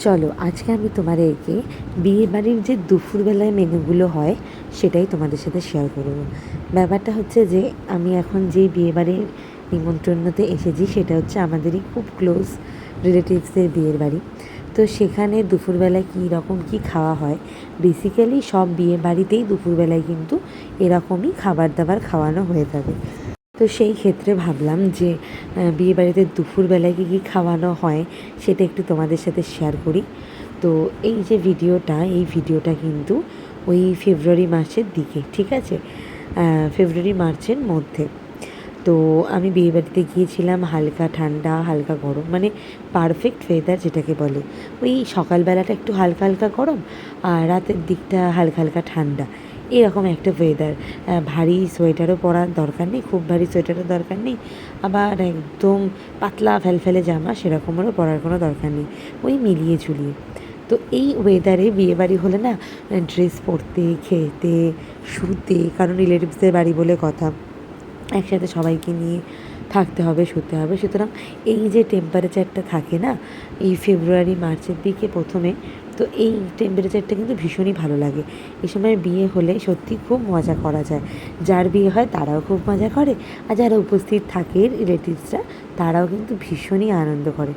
চলো আজকে আমি তোমাদেরকে বিয়েবাড়ির যে দুপুরবেলায় মেনুগুলো হয় সেটাই তোমাদের সাথে শেয়ার করব। ব্যাপারটা হচ্ছে যে আমি এখন যেই বিয়েবাড়ির নিমন্ত্রণতে এসেছি সেটা হচ্ছে আমাদেরই খুব ক্লোজ রিলেটিভসের বিয়ের বাড়ি। তো সেখানে দুপুরবেলায় কী রকম কী খাওয়া হয়, বেসিক্যালি সব বিয়ে বাড়িতেই দুপুরবেলায় কিন্তু এরকমই খাবার দাবার খাওয়ানো হয়ে থাকে। তো সেই ক্ষেত্রে ভাবলাম যে বিয়েবাড়িতে দুপুরবেলায় কী কী খাওয়ানো হয় সেটা একটু তোমাদের সাথে শেয়ার করি। তো এই ভিডিওটা কিন্তু ওই ফেব্রুয়ারি মাসের দিকে, ঠিক আছে, ফেব্রুয়ারি মার্চের মধ্যে। তো আমি বিয়েবাড়িতে গিয়েছিলাম হালকা ঠান্ডা হালকা গরম, মানে পারফেক্ট ওয়েদার যেটাকে বলে। ওই সকালবেলাটা একটু হালকা হালকা গরম আর রাতের দিকটা হালকা হালকা ঠান্ডা, এরকম একটা ওয়েদার। ভারী সোয়েটারও পরার দরকার নেই, খুব ভারী সোয়েটারও দরকার নেই, আবার একদম পাতলা ফ্যালফ্যালে জামা সেরকমেরও পরার কোনো দরকার নেই, ওই মিলিয়ে ঝুলিয়ে। তো এই ওয়েদারে বিয়েবাড়ি হলে না, ড্রেস পরতে, খেতে, শুতে, কারণ রিলেটিভসদের বাড়ি বলে কথা, একসাথে সবাইকে নিয়ে থাকতে হবে, শুতে হবে। সুতরাং এই যে টেম্পারেচারটা থাকে না এই ফেব্রুয়ারি মার্চের দিকে প্রথমে, তো এই টেম্পারেচারটা কিন্তু ভীষণই ভালো লাগে। এই সময় বিয়ে হলে সত্যি খুব মজা করা যায়। যার বিয়ে হয় তারাও খুব মজা করে, আর যারা উপস্থিত থাকে রিলেটিভসরা তারাও কিন্তু ভীষণই আনন্দ করে।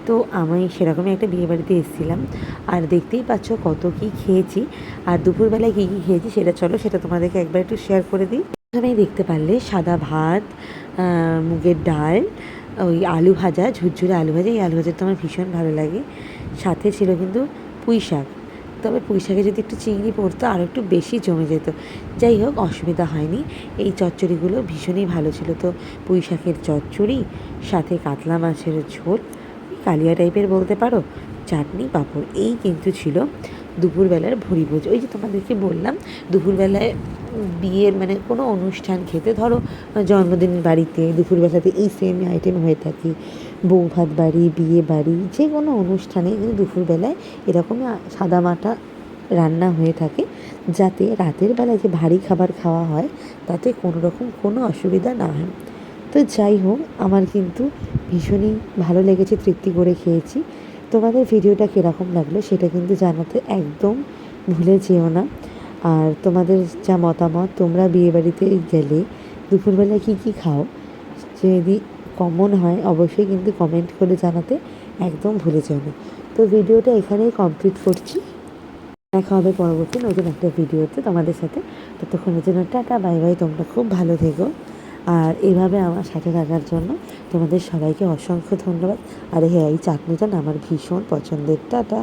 তো আমি সেরকমই একটা বিয়েবাড়িতে এসেছিলাম, আর দেখতেই পাচ্ছ কত কী খেয়েছি। আর দুপুরবেলায় কী কী খেয়েছি সেটা তোমাদেরকে একবার একটু শেয়ার করে দিই। প্রথমেই দেখতে পারলে সাদা ভাত, মুগের ডাল, ওই আলু ভাজা, ঝুরঝুরে আলু ভাজা। এই আলু ভাজাটা আমার ভীষণ ভালো লাগে। সাথে ছিল কিন্তু পুঁই শাক, তবে পুঁই শাকে যদি একটু চিংড়ি পড়তো আরও একটু বেশি জমে যেত। যাই হোক, অসুবিধা হয়নি। এই চচ্চড়িগুলো ভীষণই ভালো ছিল। তো পুঁই শাকের চচ্চড়ি, সাথে কাতলা মাছের ঝোল, কালিয়া টাইপের বলতে পারো, চাটনি, পাঁপড়, এই কিন্তু ছিল দুপুরবেলার ভুরিভোজ। ওই যে তোমাদেরকে বললাম দুপুরবেলায় বিয়ের মানে কোনো অনুষ্ঠান খেতে, ধরো জন্মদিনের বাড়িতে দুপুরবেলাতে এই সেম আইটেম হয়ে থাকে। বৌভাত বাড়ি, বিয়ে বাড়ি, যে কোনো অনুষ্ঠানে কিন্তু দুপুরবেলায় এরকমই সাদামাটা রান্না হয়ে থাকে, যাতে রাতের বেলায় যে ভারী খাবার খাওয়া হয় তাতে কোনো রকম কোনো অসুবিধা না হয়। তো যাই হোক, আমার কিন্তু ভীষণই ভালো লেগেছে, তৃপ্তি করে খেয়েছি। তোমাদের ভিডিওটা কীরকম লাগলো সেটা কিন্তু জানাতে একদম ভুলে যেও না। আর তোমাদের যা মতামত, তোমরা বিয়েবাড়িতে গেলে দুপুরবেলায় কী কী খাও, যদি কমন হয় অবশ্যই কিন্তু কমেন্ট করে জানাতে একদম ভুলে যেও না। তো ভিডিওটা এখানেই কমপ্লিট করছি। দেখা হবে পরবর্তী নতুন একটা ভিডিওতে তোমাদের সাথে। ততক্ষণের জন্য টাটা, বাই বাই। তোমরা খুব ভালো থেকো, আর এভাবে আমার সাথে থাকার জন্য তোমাদের সবাইকে অসংখ্য ধন্যবাদ। আর হ্যাঁ, এই চাটনিটা না আমার ভীষণ পছন্দের। টাটা।